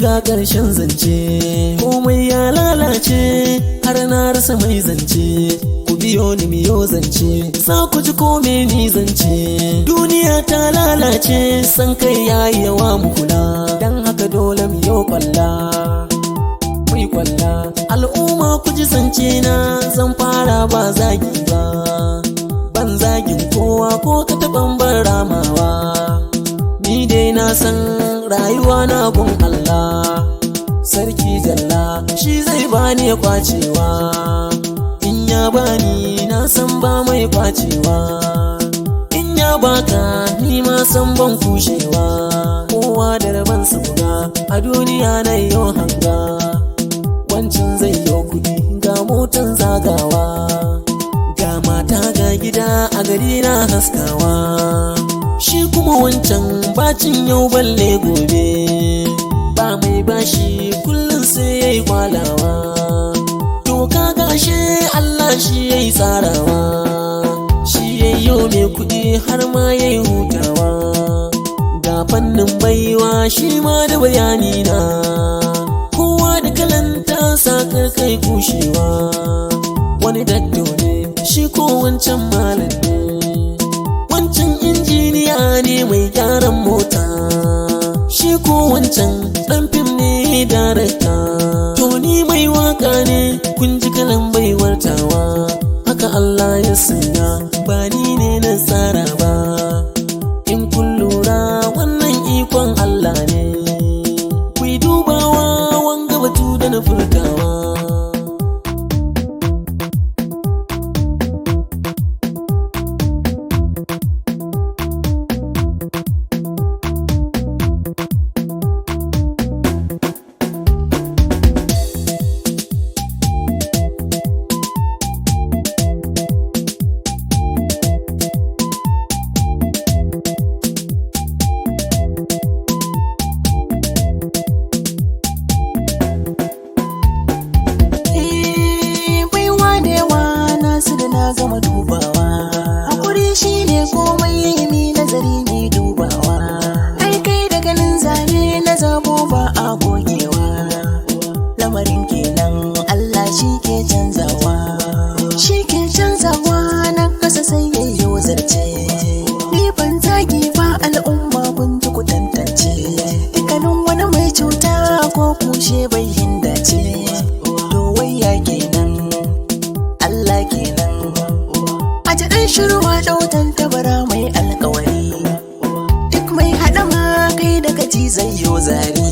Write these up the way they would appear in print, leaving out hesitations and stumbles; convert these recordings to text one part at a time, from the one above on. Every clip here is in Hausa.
ga ƙarshen zance, komai ya lalace har na rasa mai zance. Ku biyo ni miyo zance, za ku ji kome ni zance. Duniya ta lalace, san kai yayi yawa mu kula, dan haka dole miyo kwalla, mai kwalla. Al'umma ku ji zance na, zan fara ba zagi ba, ban zagin kowa ko ka taɓan ban ramawa. Ni dai na san rayuwa na gun Allah, sarki jalla shi zai bani kwacewa. In ya bani na san ba mai kwacewa, in ya baka ni ma san ban kushewa. Kowa da raban sa buga a duniya na yau hanga, wancin zai yi kudi ga motan zagawa, ga mata ga gida a gari na haskawa. Shi kuma wancan bacin yau balle gobe, ba mai bashi kullum sai yayi kwalawa. To kaga ashe Allah shi yayi tsarawa, shi yayyo mai kudi har ma yayi hutawa. Ga fannin baiwa shi ma da bayani na, kowa da kalanta sakar kai kushewa. Wani daddo ne shi ko wancan malam ne, wancan injiniya ne mai gyaran mota, shi ko wancan dan fim ne darakta. To ni mai waka ne kun ji kalan baiwartawa, haka Allah ya sanya ba ni ne na tsara ba. In kun lura wannan ikon Allah ne, ku yi dubawa wanga batu da na furtawa. Na gama dubawa, hakuri shi ne komai, mi nazari ne dubawa. Ai kai da ganin zane na zabo ba a gogewa, lamarin kenan Allah shi ke canzawa, shi ke canzawa. Na kasa sai yayyo zarce, ni ban zagi ba al'umma kun ji ku tantance. Dukkanin wani mai cuta ko kushe bai hindace, to wayya kenan Allah kenan. Shirwa dautan tabara mai alkawari, duk mai haɗama kai da kaji zai yo zari.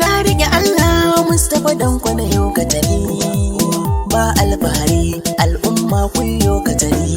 Na rike Allah Mustapha Danko na yau katari, ba alfahari al'umma kun yo katari.